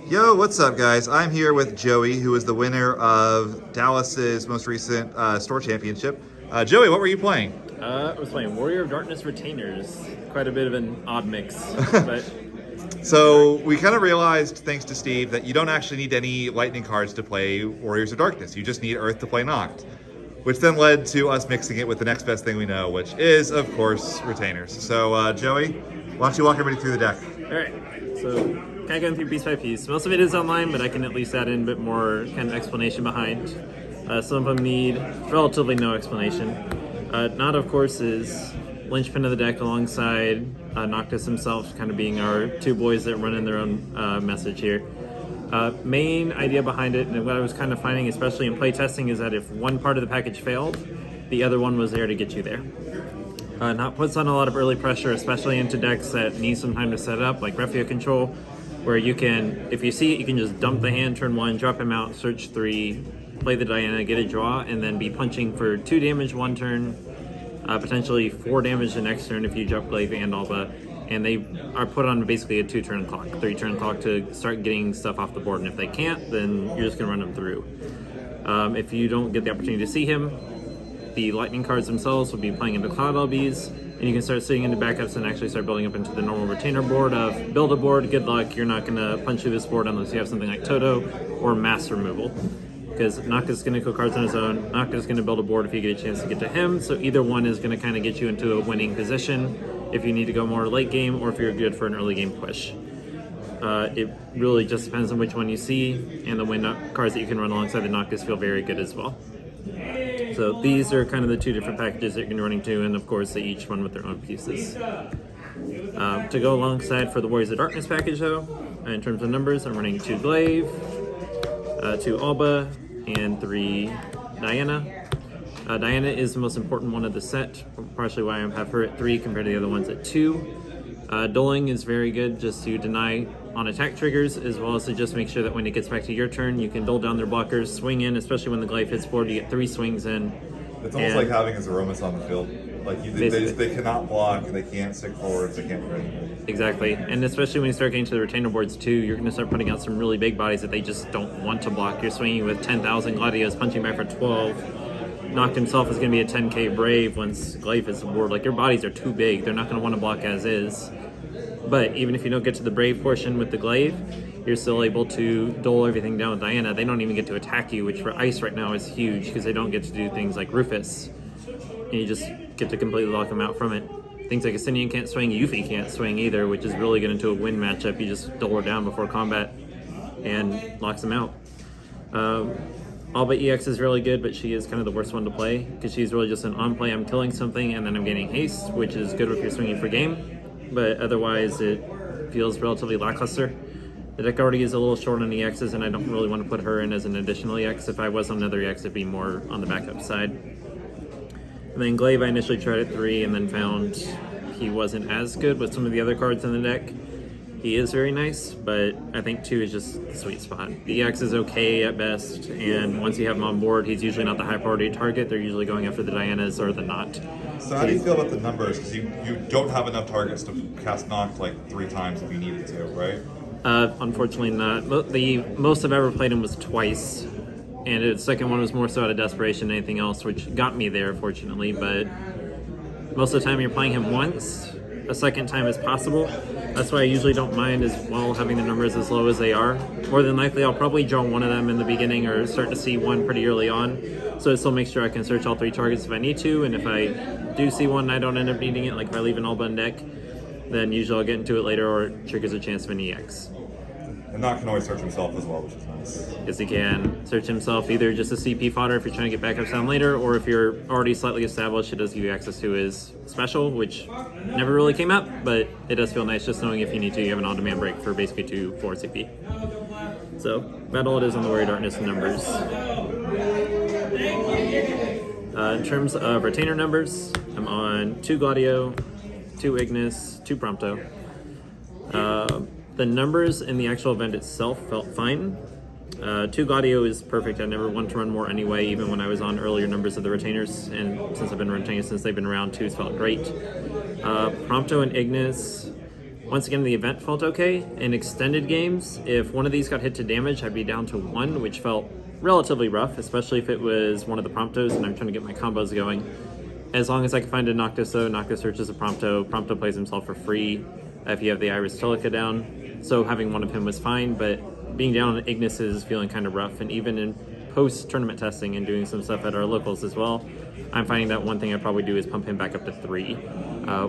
Yo, what's up, guys? I'm here with Joey, who is the winner of Dallas's most recent store championship. Joey, what were you playing? I was playing Warrior of Darkness Retainers. Quite a bit of an odd mix, but So we kind of realized, thanks to Steve, that you don't actually need any lightning cards to play Warriors of Darkness. You just need Earth to play Noct, which then led to us mixing it with the next best thing we know, which is, of course, Retainers. So, Joey, why don't you walk everybody through the deck? all right. So kind of going through piece by piece. Most of it is online, but I can at least add in a bit more kind of explanation behind. Some of them need relatively no explanation. Not, of course, is linchpin of the deck alongside Noctis himself, kind of being our two boys that run in their own message here. Main idea behind it, and what I was kind of finding, especially in playtesting, is that if one part of the package failed, the other one was there to get you there. Not puts on a lot of early pressure, especially into decks that need some time to set up, like Refio Control, where you can, if you see it, you can just dump the hand, turn 1, drop him out, search 3, play the Diana, get a draw, and then be punching for 2 damage one turn, potentially 4 damage the next turn if you drop Glaive and Alba, and they are put on basically a 2-turn clock, 3-turn clock to start getting stuff off the board, and if they can't, then you're just going to run them through. If you don't get the opportunity to see him, the lightning cards themselves will be playing into Cloud LBs, and you can start sitting into backups and actually start building up into the normal retainer board of build a board, good luck, you're not going to punch through this board unless you have something like Toto or mass removal. Because Noctis is going to kill cards on his own, Noctis is going to build a board if you get a chance to get to him, so either one is going to kind of get you into a winning position if you need to go more late game or if you're good for an early game push. It really just depends on which one you see, and the win cards that you can run alongside the Noctis feel very good as well. So these are kind of the two different packages that you're going to be running to, and of course they each run with their own pieces. To go alongside for the Warriors of Darkness package though, in terms of numbers, I'm running 2 Glaive, 2 Alba, and 3 Diana. Diana is the most important one of the set, partially why I have her at 3 compared to the other ones at 2. Doling is very good just to deny on attack triggers, as well as to just make sure that when it gets back to your turn, you can dole down their blockers, swing in, especially when the Glaive hits board, you get 3 swings in. It's almost like having his Aromas on the field. Like they cannot block, they can't stick forwards, they can't do anything. Exactly, and especially when you start getting to the retainer boards too, you're going to start putting out some really big bodies that they just don't want to block. You're swinging with 10,000 Gladios, punching back for 12. Noct himself is going to be a 10k Brave once Glaive hits the board. Like, your bodies are too big, they're not going to want to block as is. But even if you don't get to the Brave portion with the Glaive, you're still able to dole everything down with Diana. They don't even get to attack you, which for Ice right now is huge because they don't get to do things like Rufus. And you just get to completely lock them out from it. Things like Ascendian can't swing, Yuffie can't swing either, which is really good into a win matchup. You just dole her down before combat and locks them out. Alba EX is really good, but she is kind of the worst one to play because she's really just an on-play, I'm killing something and then I'm getting haste, which is good if you're swinging for game. But otherwise it feels relatively lackluster. The deck already is a little short on EXs, and I don't really want to put her in as an additional EX. If I was on another EX, it'd be more on the backup side. And then Glaive, I initially tried at 3 and then found he wasn't as good with some of the other cards in the deck. He is very nice, but I think 2 is just the sweet spot. The EX is okay at best, and once you have him on board, he's usually not the high priority target. They're usually going after the Dianas or the Not. So how do you feel about the numbers? Because you don't have enough targets to cast Noct like 3 times if you needed to, right? Unfortunately not. The most I've ever played him was twice, and the second one was more so out of desperation than anything else, which got me there, fortunately, but most of the time you're playing him once, a second time is possible. That's why I usually don't mind as well having the numbers as low as they are. More than likely I'll probably draw one of them in the beginning or start to see one pretty early on, so it still makes sure I can search all 3 targets if I need to, and if I do see one and I don't end up needing it, like if I leave an Alba in deck, then usually I'll get into it later or it triggers a chance of an EX. And Noct can always search himself as well, which is nice. Yes, he can search himself, either just a CP fodder if you're trying to get backups down later, or if you're already slightly established, it does give you access to his special, which never really came up, but it does feel nice just knowing if you need to, you have an on-demand break for basically 2 4 CP. So, about all it is on the Warrior Darkness numbers. In terms of retainer numbers, I'm on 2 Gladio, 2 Ignis, 2 Prompto. The numbers in the actual event itself felt fine. 2 Gladio is perfect. I never wanted to run more anyway, even when I was on earlier numbers of the retainers, and since I've been retaining since they've been around, 2's felt great. Prompto and Ignis Once again, the event felt okay. In extended games, if one of these got hit to damage, I'd be down to 1, which felt relatively rough, especially if it was one of the Promptos and I'm trying to get my combos going. As long as I can find a Noctis, though, Noctis searches a Prompto. Prompto plays himself for free if you have the Iris Telica down. So having one of him was fine, but being down on Ignis is feeling kind of rough. And even in post-tournament testing and doing some stuff at our locals as well, I'm finding that one thing I'd probably do is pump him back up to 3.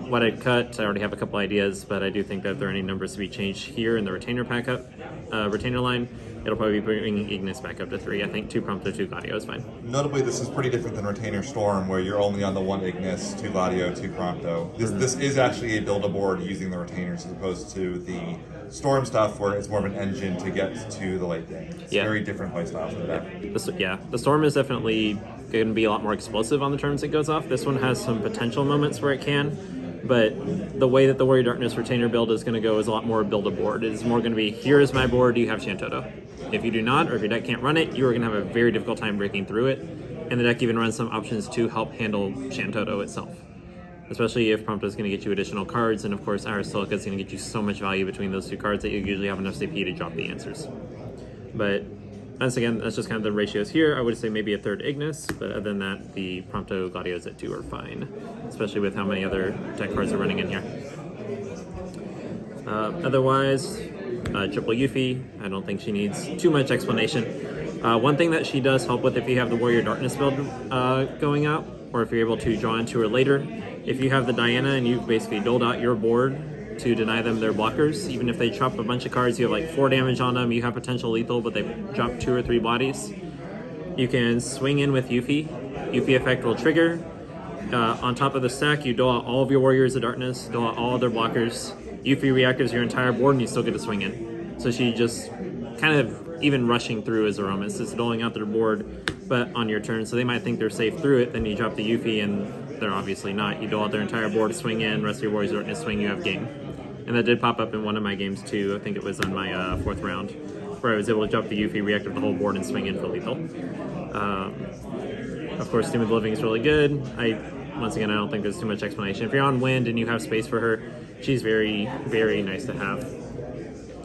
What I'd cut, I already have a couple ideas, but I do think that if there are any numbers to be changed here in the retainer retainer line, it'll probably be bringing Ignis back up to 3. I think 2 Prompto, 2 Gladio is fine. Notably, this is pretty different than Retainer Storm, where you're only on the 1 Ignis, 2 Gladio, 2 Prompto. This is actually a build-a-board using the retainers as opposed to the Storm stuff, where it's more of an engine to get to the late game. It's very different playstyle for that. The Storm is definitely going to be a lot more explosive on the turns it goes off. This one has some potential moments where it can, but the way that the Warrior Darkness retainer build is going to go is a lot more build-a-board. It is more going to be, here is my board, do you have Shantoto? If you do not, or if your deck can't run it, you are going to have a very difficult time breaking through it, and the deck even runs some options to help handle Shantoto itself. Especially if Prompto is going to get you additional cards, and of course Iris Telica is going to get you so much value between those 2 cards that you usually have enough CP to drop the answers. But once again, that's just kind of the ratios here. I would say maybe a 3rd Ignis, but other than that, the Prompto Gladios at 2 are fine, especially with how many other deck cards are running in here. Otherwise, triple Yuffie, I don't think she needs too much explanation. One thing that she does help with if you have the Warrior Darkness build going out, or if you're able to draw into her later, if you have the Diana and you've basically doled out your board to deny them their blockers, even if they chop a bunch of cards, you have like 4 damage on them, you have potential lethal, but they drop 2 or 3 bodies, you can swing in with Yuffie. Yuffie effect will trigger. On top of the stack, you dole out all of your Warriors of Darkness, dole out all of their blockers. Yuffie reactives your entire board and you still get to swing in. So she just kind of even rushing through as Aromas. It's doling out their board, but on your turn. So they might think they're safe through it, then you drop the Yuffie and they're obviously not. You dole out their entire board, swing in, rest of your Warriors of Darkness, swing, you have game. And that did pop up in one of my games too. I think it was on my 4th round, where I was able to drop the Yuffie, reactive the whole board, and swing in for lethal. Of course, Doom of the Living is really good. Once again, I don't think there's too much explanation. If you're on Wind and you have space for her, she's very, very nice to have.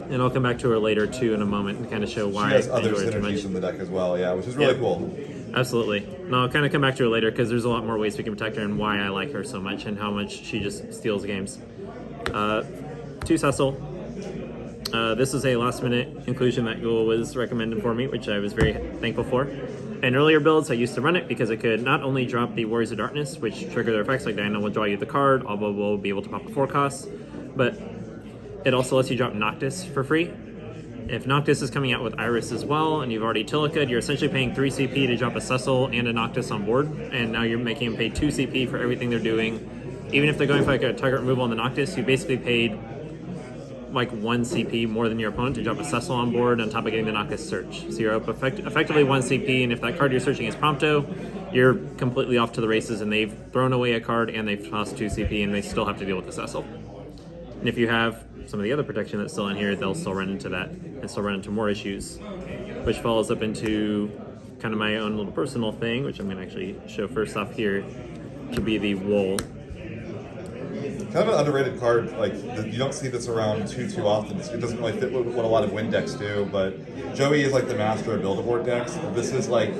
And I'll come back to her later too in a moment and kind of show why she has I other enjoy her too much. synergies in the deck as well, which is really cool. Absolutely. And I'll kind of come back to her later because there's a lot more ways we can protect her and why I like her so much and how much she just steals games. 2 Cecil. This is a last-minute inclusion that Google was recommended for me, which I was very thankful for. In earlier builds, I used to run it because it could not only drop the Warriors of Darkness, which trigger their effects, like Diana will draw you the card, although will be able to pop a 4 cost, but it also lets you drop Noctis for free. If Noctis is coming out with Iris as well, and you've already Telica, you're essentially paying 3 CP to drop a Cecil and a Noctis on board, and now you're making them pay 2 CP for everything they're doing. Even if they're going for like a target removal on the Noctis, you basically paid like 1 CP more than your opponent to drop a Cecil on board on top of getting the Noctis search. So you're up effectively 1 CP, and if that card you're searching is Prompto, you're completely off to the races, and they've thrown away a card and they've tossed 2 CP, and they still have to deal with the Cecil. And if you have some of the other protection that's still in here, they'll still run into that and still run into more issues, which follows up into kind of my own little personal thing, which I'm going to actually show first off here, to be the Wool. Kind of an underrated card. Like, you don't see this around too often. It doesn't really fit what a lot of Wind decks do, but Joey is like the master of build-a-board decks. This is like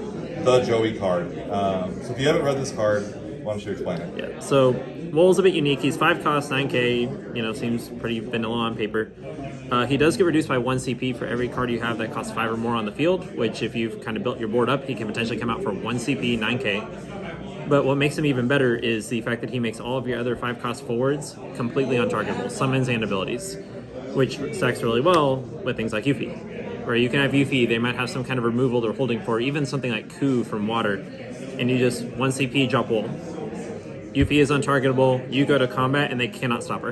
the Joey card. So if you haven't read this card, why don't you explain it? Yeah, so Wool's a bit unique. He's 5 cost, 9k, seems pretty vanilla on paper. He does get reduced by 1 CP for every card you have that costs 5 or more on the field, which if you've kind of built your board up, he can potentially come out for 1 CP, 9k. But what makes him even better is the fact that he makes all of your other 5 cost forwards completely untargetable, summons and abilities, which stacks really well with things like Yuffie. Where you can have Yuffie, they might have some kind of removal they're holding for, even something like Ku from Water, and you just 1 CP, drop Wool. Yuffie is untargetable, you go to combat, and they cannot stop her.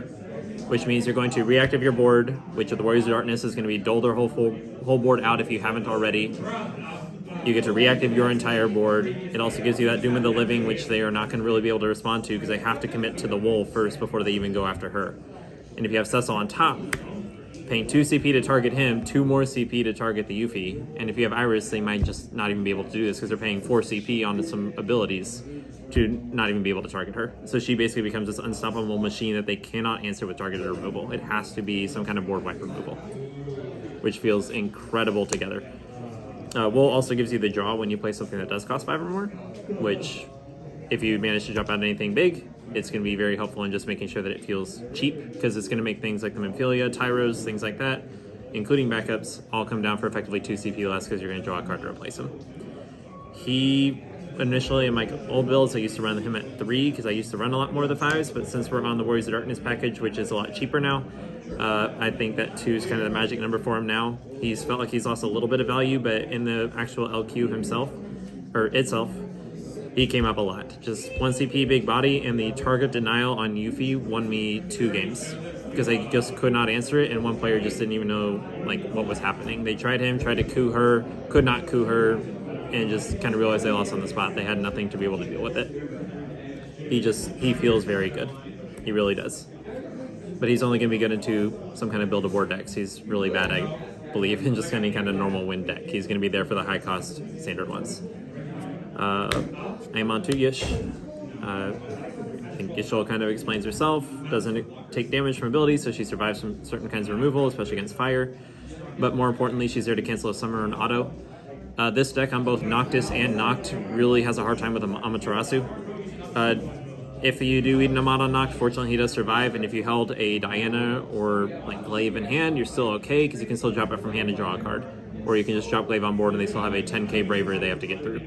Which means you're going to reactive your board, which with the Warriors of Darkness is going to be dole their whole board out if you haven't already. You get to reactive your entire board. It also gives you that Doom of the Living, which they are not going to really be able to respond to because they have to commit to the Wool first before they even go after her. And if you have Cecil on top, paying 2 CP to target him, 2 more CP to target the Yuffie. And if you have Iris, they might just not even be able to do this because they're paying 4 CP onto some abilities. to not even be able to target her. So she basically becomes this unstoppable machine that they cannot answer with targeted removal. It has to be some kind of board wipe removal, which feels incredible together. Wool also gives you the draw when you play something that does cost 5 or more, which if you manage to drop out anything big, it's going to be very helpful in just making sure that it feels cheap, because it's going to make things like the Memphilia, Tyros, things like that, including backups, all come down for effectively 2 CP less because you're going to draw a card to replace them. He initially, in my old builds, I used to run him at 3 because I used to run a lot more of the 5s, but since we're on the Warriors of Darkness package, which is a lot cheaper now, I think that 2 is kind of the magic number for him now. He's felt like he's lost a little bit of value, but in the actual LQ himself, or itself, he came up a lot. Just 1 CP, big body, and the target denial on Yuffie won me 2 games because I just could not answer it, and one player just didn't even know like what was happening. They tried to coup her, could not coup her, and just kind of realized they lost on the spot. They had nothing to be able to deal with it. He feels very good. He really does. But he's only going to be good into some kind of build-a-board decks. He's really bad, I believe, in just any kind of normal win deck. He's going to be there for the high-cost standard ones. I am on 2 Gish. I think Gishul kind of explains herself. Doesn't take damage from abilities, so she survives from certain kinds of removal, especially against fire. But more importantly, she's there to cancel a summon or an auto. This deck on both Noctis and Noct really has a hard time with Amaterasu. If you do eat an Amon on Noct, fortunately he does survive, and if you held a Diana or like Glaive in hand, you're still okay because you can still drop it from hand and draw a card. Or you can just drop Glaive on board and they still have a 10k Bravery they have to get through.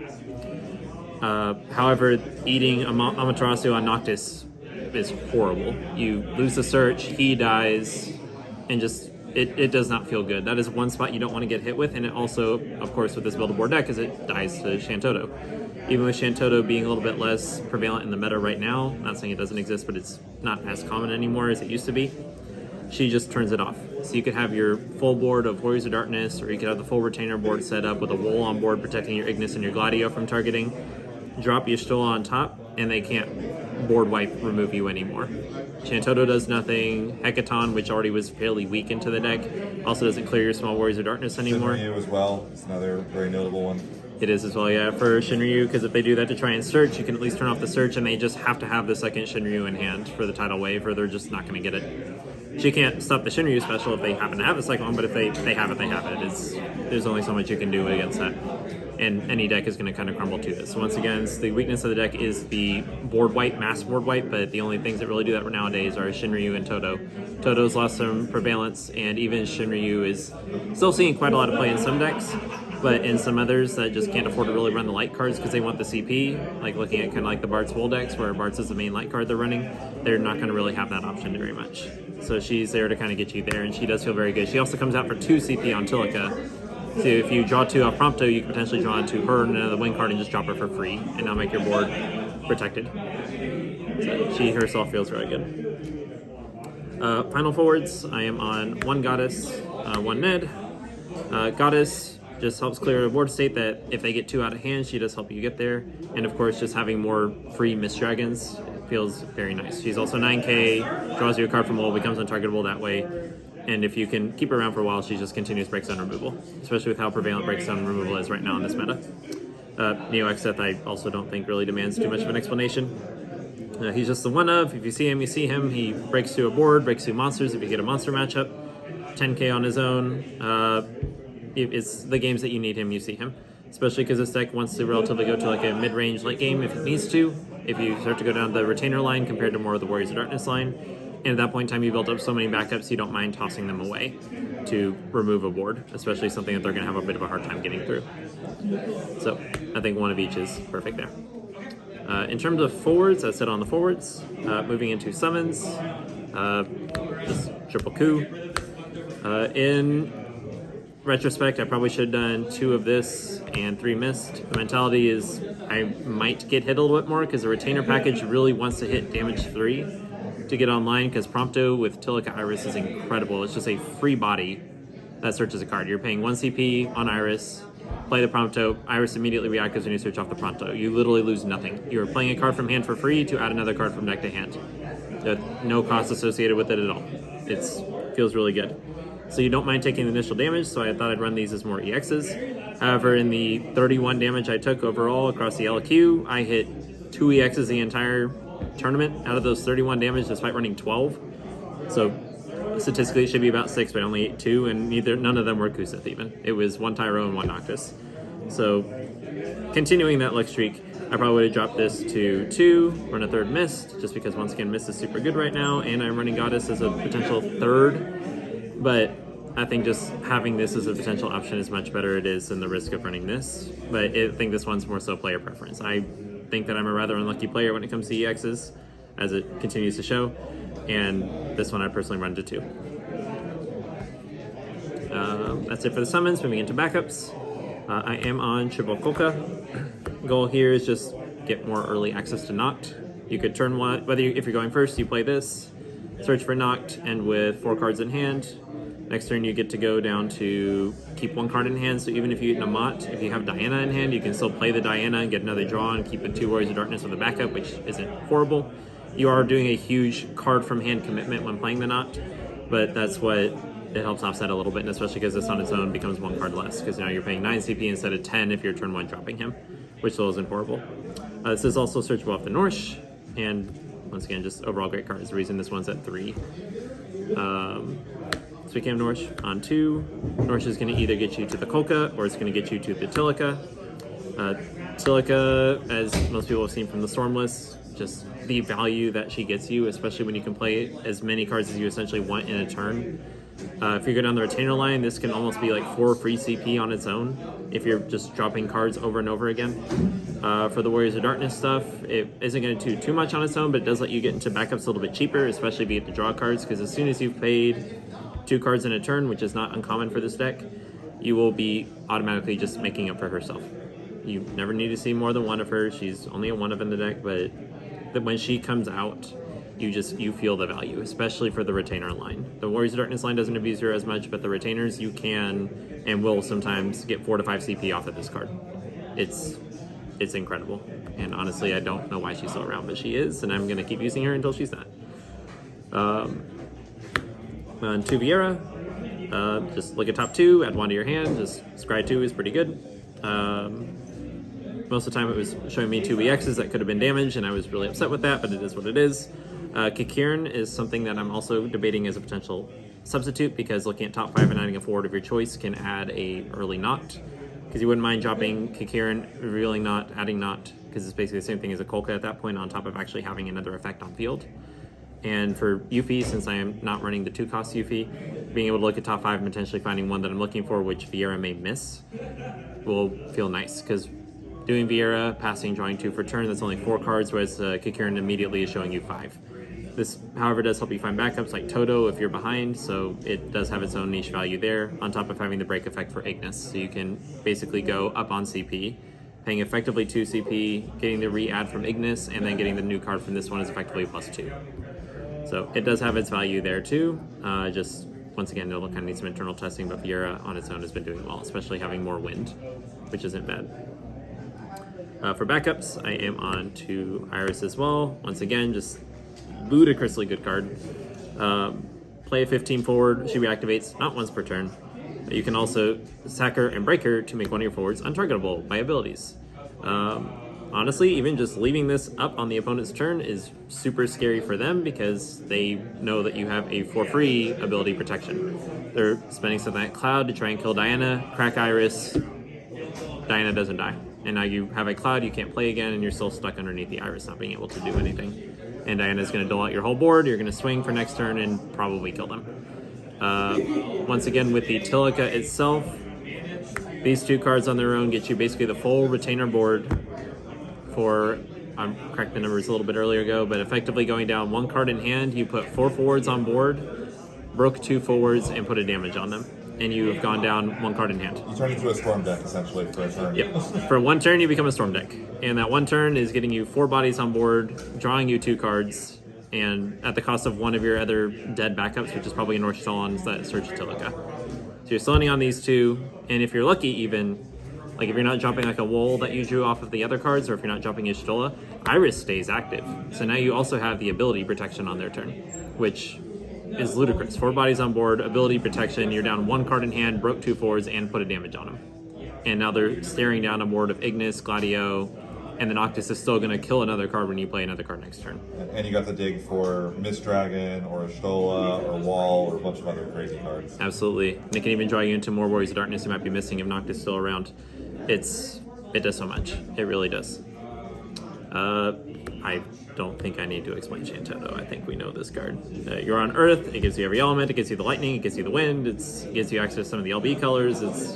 However, eating Amaterasu on Noctis is horrible. You lose the search, he dies, and just it does not feel good. That is one spot you don't want to get hit with, and it also, of course, with this build-a-board deck, is it dies to Shantoto. Even with Shantoto being a little bit less prevalent in the meta right now, not saying it doesn't exist, but it's not as common anymore as it used to be, she just turns it off. So you could have your full board of Warriors of Darkness, or you could have the full Retainer board set up with a Wool on board protecting your Ignis and your Gladio from targeting, drop Y'shtola on top, and they can't board wipe remove you anymore. Shantoto does nothing. Hecaton, which already was fairly weak into the deck, also doesn't clear your small Warriors of Darkness anymore. Shinryu as well. It's another very notable one. It is as well, yeah, for Shinryu, because if they do that to try and search, you can at least turn off the search, and they just have to have the second Shinryu in hand for the tidal wave, or they're just not going to get it. She can't stop the Shinryu special if they happen to have a second one, but if they have it, they have it. There's only so much you can do against that. And any deck is going to kind of crumble to this. So once again, the weakness of the deck is the board wipe, mass board wipe, but the only things that really do that nowadays are Shinryu and Toto. Toto's lost some prevalence, and even Shinryu is still seeing quite a lot of play in some decks, but in some others that just can't afford to really run the light cards because they want the CP, like looking at kind of like the Bart's Wool decks, where Bart's is the main light card they're running, they're not going to really have that option very much. So she's there to kind of get you there, and she does feel very good. She also comes out for 2 CP on Tilica. So if you draw 2 off Prompto, you can potentially draw into her and another win card and just drop her for free, and now make your board protected. So she herself feels really good. Final forwards, I am on 1 Goddess, 1 Ned. Goddess just helps clear a board state that if they get 2 out of hand, she does help you get there. And of course, just having more free Mist Dragons feels very nice. She's also 9k, draws you a card from Wool, becomes untargetable that way. And if you can keep her around for a while, she just continues breakdown removal, especially with how prevalent breakdown removal is right now in this meta. Neo Exeth I also don't think really demands too much of an explanation. He's just the one of, if you see him, you see him. He breaks through a board, breaks through monsters if you get a monster matchup. 10k on his own. It's the games that you need him, you see him. Especially because this deck wants to relatively go to like a mid-range late game if it needs to. If you start to go down the Retainer line compared to more of the Warriors of Darkness line. And at that point in time, you built up so many backups, you don't mind tossing them away to remove a board, especially something that they're going to have a bit of a hard time getting through. So I think 1 of each is perfect there. In terms of forwards, I said on the forwards, moving into summons, just triple coup. In retrospect, I probably should have done 2 of this and 3 missed. The mentality is I might get hit a little bit more because the Retainer package really wants to hit damage 3 to get online, because Prompto with Tilica Iris is incredible. It's just a free body that searches a card. You're paying 1 CP on Iris, play the Prompto, Iris immediately reacts when you search off the Prompto. You literally lose nothing. You're playing a card from hand for free to add another card from deck to hand. No cost associated with it at all. It feels really good. So you don't mind taking the initial damage, so I thought I'd run these as more EXs. However, in the 31 damage I took overall across the LQ, I hit 2 EXs the entire tournament out of those 31 damage despite running 12. So statistically it should be about 6, but I only ate 2, and none of them were Kusith even. It was 1 Tyro and 1 Noctis. So continuing that luck streak, I probably would have dropped this to 2, run a 3rd Mist, just because once again Mist is super good right now, and I'm running Goddess as a potential 3rd. But I think just having this as a potential option is much better it is than the risk of running this. But I think this one's more so player preference. I think that I'm a rather unlucky player when it comes to EXs, as it continues to show, and this one I personally run to 2. That's it for the summons. Moving into backups, I am on Triple Kolka. Goal here is just get more early access to Noct. You could turn one, if you're going first, you play this, search for Noct, and with 4 cards in hand, next turn you get to go down to keep 1 card in hand. So even if you get an Amat, if you have Diana in hand, you can still play the Diana and get another draw and keep the 2 Warriors of Darkness with a backup, which isn't horrible. You are doing a huge card from hand commitment when playing the Noct, but that's what it helps offset a little bit, and especially because this on its own becomes 1 card less, because now you're paying 9 CP instead of 10 if you're turn 1 dropping him, which still isn't horrible. This is also searchable off the Norsh, and once again, just overall great card is the reason this one's at 3. So we can have Norsh on 2. Norsh is going to either get you to the Kolka, or it's going to get you to the Tilica. Tilica, as most people have seen from the Stormless, just the value that she gets you, especially when you can play as many cards as you essentially want in a turn. If you go down the Retainer line, this can almost be like 4 free CP on its own if you're just dropping cards over and over again. For the Warriors of Darkness stuff, it isn't going to do too much on its own, but it does let you get into backups a little bit cheaper, especially if you get to draw cards, because as soon as you've paid 2 cards in a turn, which is not uncommon for this deck, you will be automatically just making up for herself. You never need to see more than 1 of her. She's only a 1 of in the deck, but when she comes out, you feel the value, especially for the Retainer line. The Warriors of Darkness line doesn't abuse her as much, but the Retainers, you can and will sometimes get 4 to 5 CP off of this card. It's incredible, and honestly I don't know why she's still around, but she is, and I'm going to keep using her until she's not. On 2 Viera, just look at top 2, add 1 to your hand. Just scry 2 is pretty good. Most of the time it was showing me 2 EXs that could have been damaged, and I was really upset with that, but it is what it is. Kikirin is something that I'm also debating as a potential substitute, because looking at top 5 and adding a forward of your choice can add a early Noct, because you wouldn't mind dropping Kikirin, revealing Noct, adding Noct, because it's basically the same thing as a Kolka at that point, on top of actually having another effect on field. And for Yuffie, since I am not running the 2-cost Yuffie, being able to look at top 5 and potentially finding one that I'm looking for, which Viera may miss, will feel nice, because doing Viera, passing, drawing 2 for turn, that's only 4 cards, whereas Kikirin immediately is showing you 5. This, however, does help you find backups like Toto if you're behind, so it does have its own niche value there, on top of having the break effect for Ignis. So you can basically go up on CP, paying effectively 2 CP, getting the re-add from Ignis, and then getting the new card from this one is effectively +2. So it does have its value there too. Just, once again, it'll kind of need some internal testing, but Viera on its own has been doing well, especially having more wind, which isn't bad. For backups, I am on to Iris as well. Once again, just ludicrously good card. Play a 15 forward, she reactivates not once per turn. You can also sack her and break her to make one of your forwards untargetable by abilities. Honestly, even just leaving this up on the opponent's turn is super scary for them, because they know that you have a for free ability protection. They're spending something like Cloud to try and kill Diana, crack Iris, Diana doesn't die. And now you have a Cloud you can't play again, and you're still stuck underneath the Iris, not being able to do anything. And Diana's going to dole out your whole board, you're going to swing for next turn and probably kill them. Once again, with the Tilica itself, these 2 cards on their own get you basically the full Retainer board for, I correct the numbers a little bit earlier ago, but effectively going down 1 card in hand, you put 4 forwards on board, broke 2 forwards, and put a damage on them. And you have gone down 1 card in hand. You turn into a Storm deck, essentially, for a turn. Yep. For 1 turn, you become a Storm deck. And that 1 turn is getting you 4 bodies on board, drawing you 2 cards, and at the cost of 1 of your other dead backups, which is probably a North Stalon's that Search Tilica. So you're slow on these 2, and if you're lucky even, like if you're not dropping like a Wool that you drew off of the other cards, or if you're not dropping Y'shtola, Iris stays active. So now you also have the ability protection on their turn, which is ludicrous. 4 bodies on board, ability protection, you're down 1 card in hand, broke 2 forwards, and put a damage on them. And now they're staring down a board of Ignis, Gladio, and the Noctis is still going to kill another card when you play another card next turn. And you got the dig for Mist Dragon or a Stola or Wall or a bunch of other crazy cards. Absolutely. And it can even draw you into more Warriors of Darkness you might be missing if Noctis is still around. It does so much. It really does. I don't think I need to explain Shantoto. I think we know this card. You're on Earth. It gives you every element. It gives you the lightning. It gives you the wind. It gives you access to some of the LB colors. It's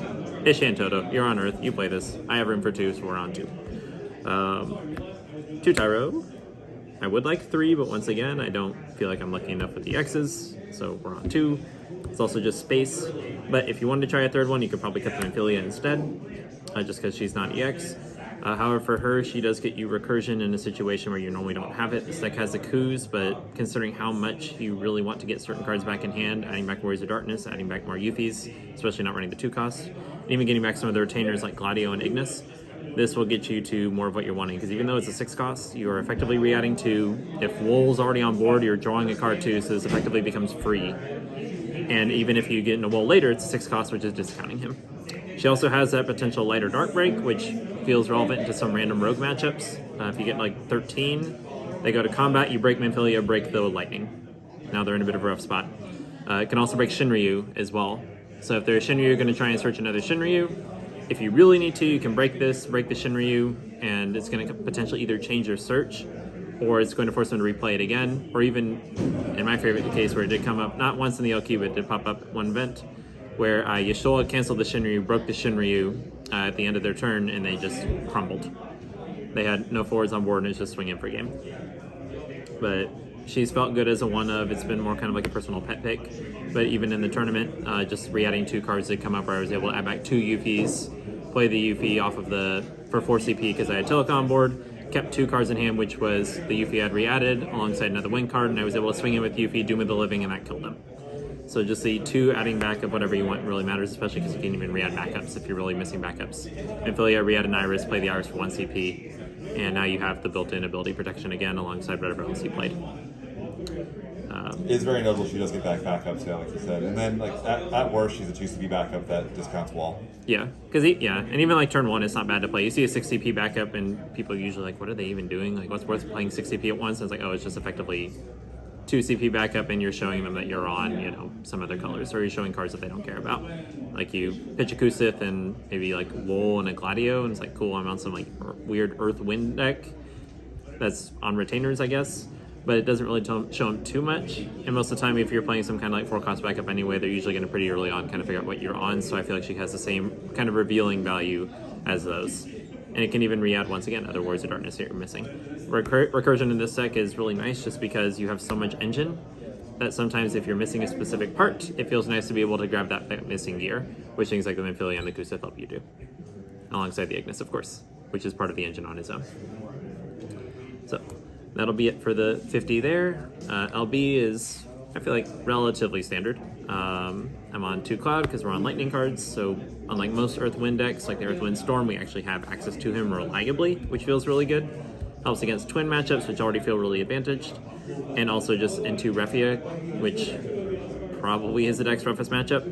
Shantoto. You're on Earth. You play this. I have room for 2, so we're on 2. 2 Tyro. I would like 3, but once again, I don't feel like I'm lucky enough with the X's, so we're on 2. It's also just space, but if you wanted to try a third one, you could probably cut the Amphilia instead, just because she's not EX. However, for her, she does get you recursion in a situation where you normally don't have it. This deck has the coups, but considering how much you really want to get certain cards back in hand, adding back Warriors of Darkness, adding back more Euphies, especially not running the 2 cost, and even getting back some of the retainers like Gladio and Ignis, this will get you to more of what you're wanting, because even though it's a 6 cost, you are effectively re-adding 2. If Wool's already on board, you're drawing a card too, so this effectively becomes free. And even if you get into Wool later, it's a 6 cost, which is discounting him. She also has that potential light or dark break, which feels relevant to some random rogue matchups. If you get like 13, they go to combat, you break Manphilia, break the lightning. Now they're in a bit of a rough spot. It can also break Shinryu as well. So if there's Shinryu, you're going to try and search another Shinryu. If you really need to, you can break this, break the Shinryu, and it's going to potentially either change your search, or it's going to force them to replay it again, or even, in my favorite case, where it did come up, not once in the LQ, but it did pop up at one event, where Yashola canceled the Shinryu, broke the Shinryu at the end of their turn, and they just crumbled. They had no forwards on board, and it's just swing in for game. But she's felt good as a one-of. It's been more kind of like a personal pet pick. But even in the tournament, just re-adding 2 cards that come up where I was able to add back 2 Euphies, play the Euphy off of for 4 CP because I had Telecom on board, kept 2 cards in hand, which was the Euphy I'd re-added alongside another win card, and I was able to swing in with Euphy, Doom of the Living, and that killed them. So just the 2 adding back of whatever you want really matters, especially because you can even re-add backups if you're really missing backups. Amphilia, re-add an Iris, play the Iris for 1 CP, and now you have the built-in ability protection again alongside whatever else you played. It's very notable she does get back backups, yeah, like you said. And then, like, at worst, she's a 2 CP backup that discounts Wall. Yeah, because and even like turn 1, it's not bad to play. You see a 6 CP backup, and people are usually like, what are they even doing? Like, what's worth playing 6 CP at once? And it's like, oh, it's just effectively 2 CP backup, and you're showing them that you're on, some other colors, or you're showing cards that they don't care about. Like, you pitch a Kusith and maybe like Wool and a Gladio, and it's like, cool, I'm on some like weird Earth Wind deck that's on retainers, I guess. But it doesn't really show them too much. And most of the time, if you're playing some kind of like 4 cost backup anyway, they're usually going to pretty early on kind of figure out what you're on. So I feel like she has the same kind of revealing value as those. And it can even re-add, once again, other Warriors of Darkness that you're missing. Recursion in this deck is really nice just because you have so much engine that sometimes if you're missing a specific part, it feels nice to be able to grab that missing gear, which things like the Manphilia and the Kusith help you do. Alongside the Ignis, of course, which is part of the engine on its own. So that'll be it for the 50 there. LB is, I feel like, relatively standard. I'm on 2 Cloud because we're on lightning cards, so unlike most Earth Wind decks, like the Earth Wind Storm, we actually have access to him reliably, which feels really good. Helps against twin matchups, which already feel really advantaged, and also just into Refia, which probably is the deck's roughest matchup.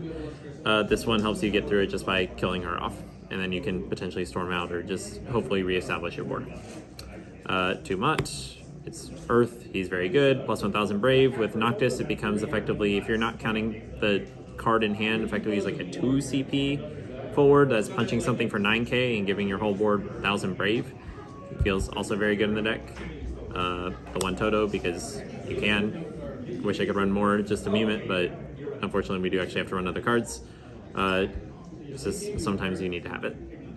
This one helps you get through it just by killing her off, and then you can potentially storm out or just hopefully reestablish your board. Too much. It's Earth, he's very good, plus 1000 Brave. With Noctis, it becomes effectively, if you're not counting the card in hand, effectively he's like a 2 CP forward that's punching something for 9k and giving your whole board 1000 Brave. It feels also very good in the deck. The 1 Toto, because you can. Wish I could run more just to meme it, but unfortunately we do actually have to run other cards. It's just sometimes you need to have it.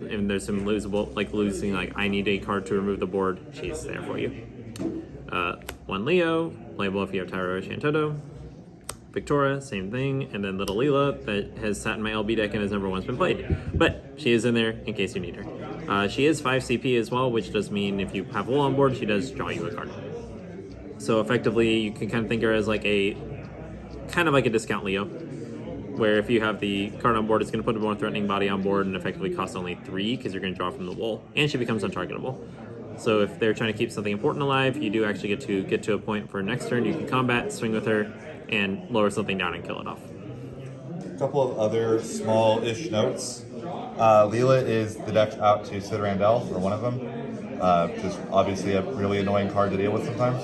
And there's some losing, like I need a card to remove the board, she's there for you. 1 Leo, playable if you have Tyro or Shantoto. Victoria, same thing, and then Little Leela that has sat in my LB deck and has never once been played. But she is in there in case you need her. She is 5 CP as well, which does mean if you have Wool on board, she does draw you a card. So effectively, you can kind of think of her as like a discount Leo, where if you have the card on board, it's going to put a more threatening body on board and effectively cost only 3 because you're going to draw from the Wool, and she becomes untargetable. So if they're trying to keep something important alive, you do actually get to a point for next turn you can combat, swing with her, and lower something down and kill it off. A couple of other small-ish notes. Leela is the deck's out to Sid Randell, or one of them. which is obviously a really annoying card to deal with sometimes.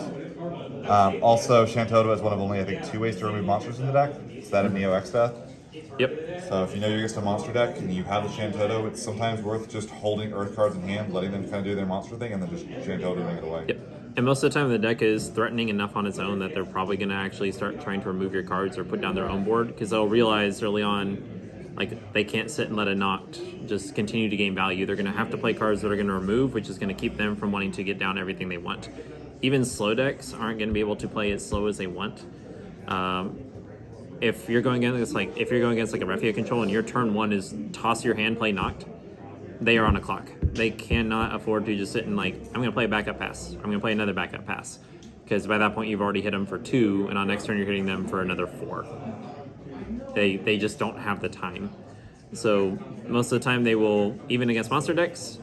Also, Shantoto is one of only, I think, 2 ways to remove monsters in the deck. It's that of Neo X Death. Yep. So if you know you're against a monster deck and you have the Shantoto, it's sometimes worth just holding Earth cards in hand, letting them kind of do their monster thing, and then just Shantotoing it away. Yep. And most of the time the deck is threatening enough on its own that they're probably going to actually start trying to remove your cards or put down their own board, because they'll realize early on, like, they can't sit and let a Noct just continue to gain value. They're going to have to play cards that are going to remove, which is going to keep them from wanting to get down everything they want. Even slow decks aren't going to be able to play as slow as they want. If you're going against like a Refia control and your turn 1 is toss your hand, play Noct, they are on a clock. They cannot afford to just sit and like, I'm going to play a backup pass. I'm going to play another backup pass. Because by that point you've already hit them for 2, and on next turn you're hitting them for another 4. They just don't have the time. So most of the time they will, even against monster decks,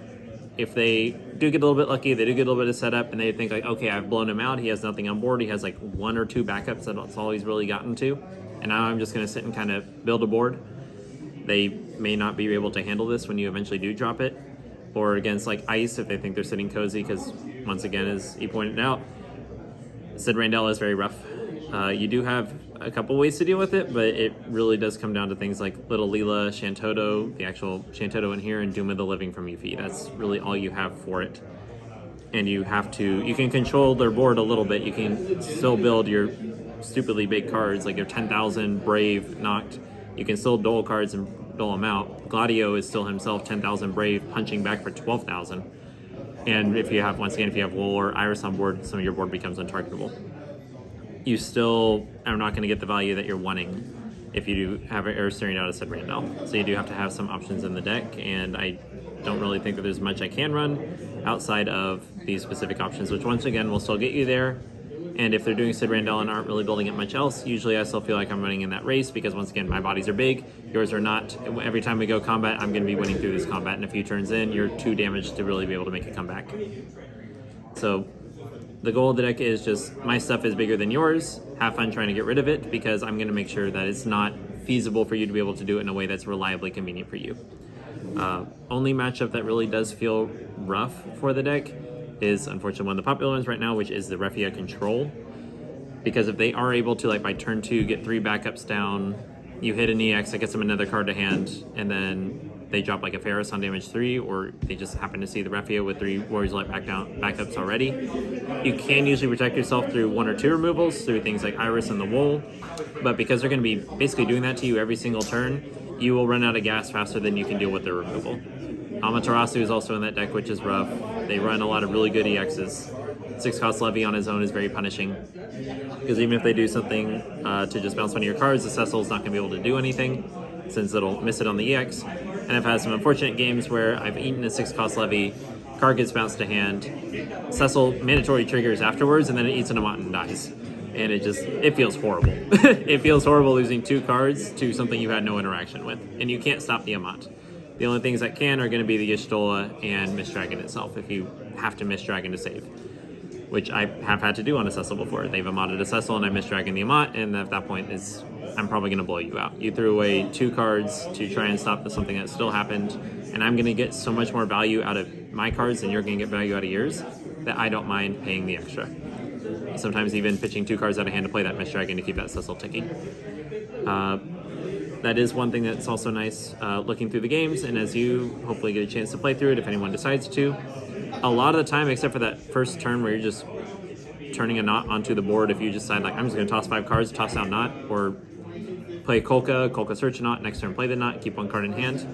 if they do get a little bit lucky, they do get a little bit of setup, and they think like, okay, I've blown him out. He has nothing on board. He has like 1 or 2 backups. That's all he's really gotten to. And now I'm just going to sit and kind of build a board. They may not be able to handle this when you eventually do drop it. Or against like Ice, if they think they're sitting cozy, because once again, as he pointed out, Sid Randell is very rough. You do have a couple ways to deal with it, but it really does come down to things like Little Leela, Shantoto, the actual Shantoto in here, and Doom of the Living from Yuffie. That's really all you have for it. And you can control their board a little bit. You can still build your stupidly big cards, like your 10,000 Brave Noct. You can still dole cards and dole them out. Gladio is still himself 10,000 Brave, punching back for 12,000. And if you have Wool or Iris on board, some of your board becomes untargetable. You still are not going to get the value that you're wanting if you do have an Air Staring Out of Sid Randell. So you do have to have some options in the deck, and I don't really think that there's much I can run outside of these specific options, which once again will still get you there. And if they're doing Sid Randell and aren't really building it much else, usually I still feel like I'm running in that race, because once again, my bodies are big, yours are not. Every time we go combat, I'm going to be winning through this combat, and a few turns in, you're too damaged to really be able to make a comeback. So the goal of the deck is just, my stuff is bigger than yours, have fun trying to get rid of it, because I'm going to make sure that it's not feasible for you to be able to do it in a way that's reliably convenient for you. Only matchup that really does feel rough for the deck is unfortunately one of the popular ones right now, which is the Refia control. Because if they are able to, like, by turn 2 get 3 backups down, you hit an EX that gets them another card to hand, and then they drop like a Ferris on damage 3, or they just happen to see the Refia with 3 Warriors Light backups already. You can usually protect yourself through 1 or 2 removals, through things like Iris and the Wool, but because they're going to be basically doing that to you every single turn, you will run out of gas faster than you can deal with their removal. Amaterasu is also in that deck, which is rough. They run a lot of really good EXs. 6-cost Levy on his own is very punishing, because even if they do something to just bounce one of your cards, the Cecil's not going to be able to do anything, since it'll miss it on the EX. And I've had some unfortunate games where I've eaten a 6-cost Levy, card gets bounced to hand, Cecil mandatory triggers afterwards, and then it eats an Amat and dies. And it feels horrible. It feels horrible losing 2 cards to something you had no interaction with, and you can't stop the Amat. The only things that can are going to be the Y'shtola and Mist Dragon itself, if you have to Mist Dragon to save, which I have had to do on a Cecil before. They've Amatted a Cecil and I Mist Dragon the Amat, and at that point I'm probably going to blow you out. You threw away 2 cards to try and stop something that still happened, and I'm going to get so much more value out of my cards than you're going to get value out of yours, that I don't mind paying the extra. Sometimes even pitching 2 cards out of hand to play that Mist Dragon to keep that Cecil ticking. That is one thing that's also nice looking through the games, and as you hopefully get a chance to play through it if anyone decides to. A lot of the time, except for that first turn where you're just turning a Knot onto the board, if you decide like, I'm just going to toss 5 cards, toss out Knot, or play Kolka search a Knot, next turn play the Knot, keep 1 card in hand.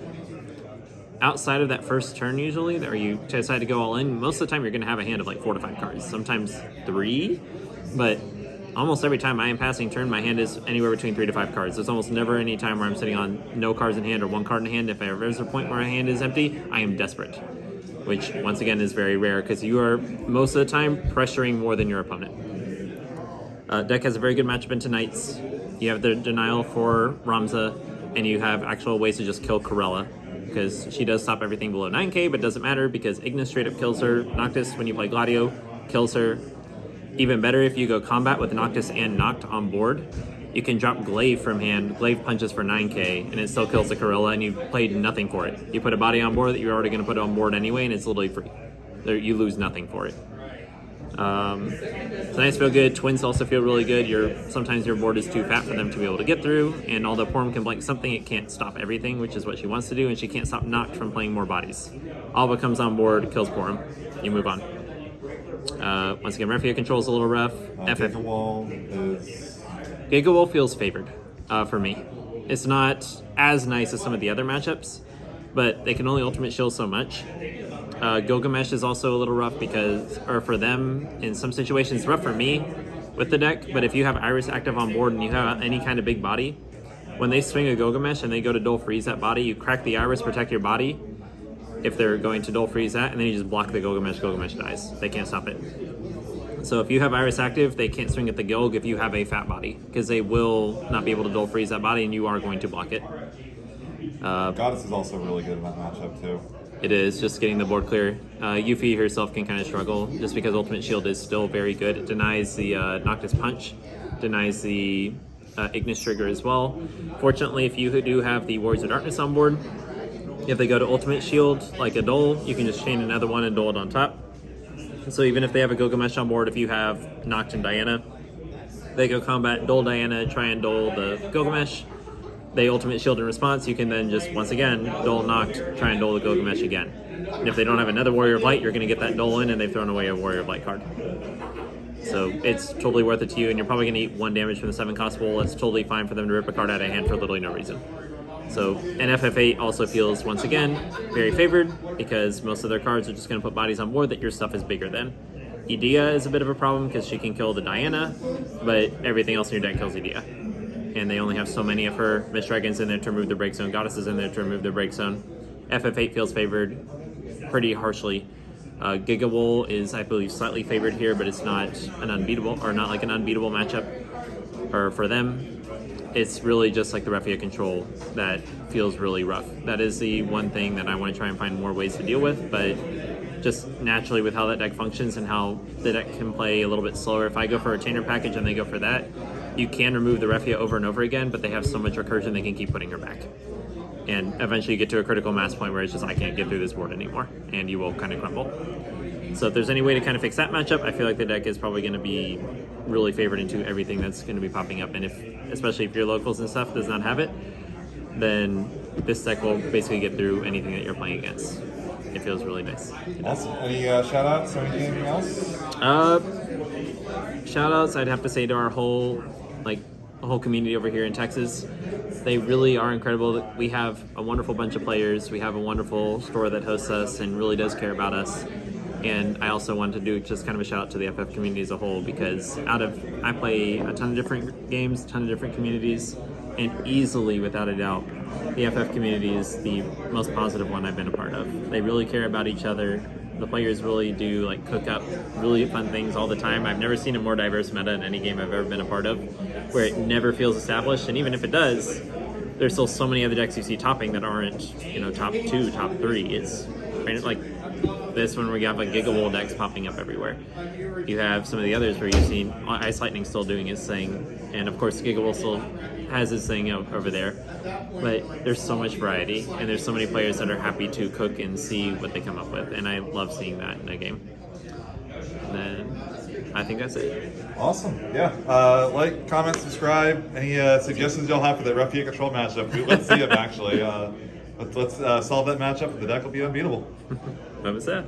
Outside of that first turn usually, or you decide to go all in, most of the time you're going to have a hand of like 4 to 5 cards, sometimes 3, but almost every time I am passing turn, my hand is anywhere between 3 to 5 cards. There's almost never any time where I'm sitting on no cards in hand or 1 card in hand. If there's a point where my hand is empty, I am desperate, which once again is very rare, because you are most of the time pressuring more than your opponent. Deck has a very good matchup into Knights. You have the Denial for Ramza, and you have actual ways to just kill Corella, because she does stop everything below 9k, but it doesn't matter because Ignis straight up kills her. Noctis, when you play Gladio, kills her. Even better if you go combat with Noctis and Noct on board, you can drop Glaive from hand. Glaive punches for 9k, and it still kills the Corella, and you played nothing for it. You put a body on board that you're already going to put on board anyway, and it's literally free. You lose nothing for it. So nice, feel good. Twins also feel really good. Sometimes your board is too fat for them to be able to get through, and although Porum can blank something, it can't stop everything, which is what she wants to do, and she can't stop Noct from playing more bodies. Alba comes on board, kills Porum. You move on. Once again, Refia control's a little rough. Gigawall feels favored for me. It's not as nice as some of the other matchups, but they can only ultimate shield so much. Gilgamesh is also a little rough or for them, in some situations, rough for me with the deck, but if you have Iris active on board and you have any kind of big body, when they swing a Gilgamesh and they go to Dull Freeze that body, you crack the Iris, protect your body, if they're going to Dull Freeze that, and then you just block the Gilgamesh dies. They can't stop it. So if you have Iris active, they can't swing at the Gilg if you have a fat body, because they will not be able to Dull Freeze that body, and you are going to block it. Goddess is also really good in that matchup, too. It is, just getting the board clear. Yuffie herself can kind of struggle, just because Ultimate Shield is still very good. It denies the Noctis Punch, denies the Ignis Trigger as well. Fortunately, if you do have the Warriors of Darkness on board, if they go to Ultimate Shield, like a Dole, you can just chain another one and Dole it on top. So even if they have a Gilgamesh on board, if you have Noct and Diana, they go combat, Dole Diana, try and Dole the Gilgamesh. They Ultimate Shield in response, you can then just, once again, Dole Noct, try and Dole the Gilgamesh again. And if they don't have another Warrior of Light, you're going to get that Dole in, and they've thrown away a Warrior of Light card. So it's totally worth it to you, and you're probably going to eat 1 damage from the 7-cost bowl. It's totally fine for them to rip a card out of hand for literally no reason. So, and FF8 also feels, once again, very favored, because most of their cards are just going to put bodies on board that your stuff is bigger than. Edea is a bit of a problem, because she can kill the Diana, but everything else in your deck kills Edea. And they only have so many of her. Mist Dragon's in there to remove the break zone. Goddess is in there to remove the break zone. FF8 feels favored pretty harshly. Gigawall is, I believe, slightly favored here, but it's not an unbeatable, or not like an unbeatable matchup. Or for them, it's really just like the Refia control that feels really rough. That is the one thing that I want to try and find more ways to deal with, but just naturally with how that deck functions and how the deck can play a little bit slower. If I go for a Chainer package and they go for that, you can remove the Refia over and over again, but they have so much recursion they can keep putting her back. And eventually you get to a critical mass point where it's just, I can't get through this board anymore, and you will kind of crumble. So if there's any way to kind of fix that matchup, I feel like the deck is probably going to be really favored into everything that's going to be popping up. And especially if your locals and stuff does not have it, then this deck will basically get through anything that you're playing against. It feels really nice. Awesome. Any shout-outs or anything else? Shout-outs, I'd have to say to our whole community over here in Texas. They really are incredible. We have a wonderful bunch of players. We have a wonderful store that hosts us and really does care about us. And I also want to do just kind of a shout out to the FF community as a whole, because I play a ton of different games, a ton of different communities, and easily, without a doubt, the FF community is the most positive one I've been a part of. They really care about each other. The players really do cook up really fun things all the time. I've never seen a more diverse meta in any game I've ever been a part of, where it never feels established. And even if it does, there's still so many other decks you see topping that aren't, top 2, top 3. It's like this one where you have Gigawall decks popping up everywhere. You have some of the others where you've seen Ice Lightning still doing his thing, and of course Gigawall still has his thing over there. But there's so much variety, and there's so many players that are happy to cook and see what they come up with, and I love seeing that in a game. And then I think that's it. Awesome. Yeah. Like, comment, subscribe. Any suggestions y'all have for the Refia control matchup? Let's see them actually. Let's solve that matchup. The deck will be unbeatable. What was that?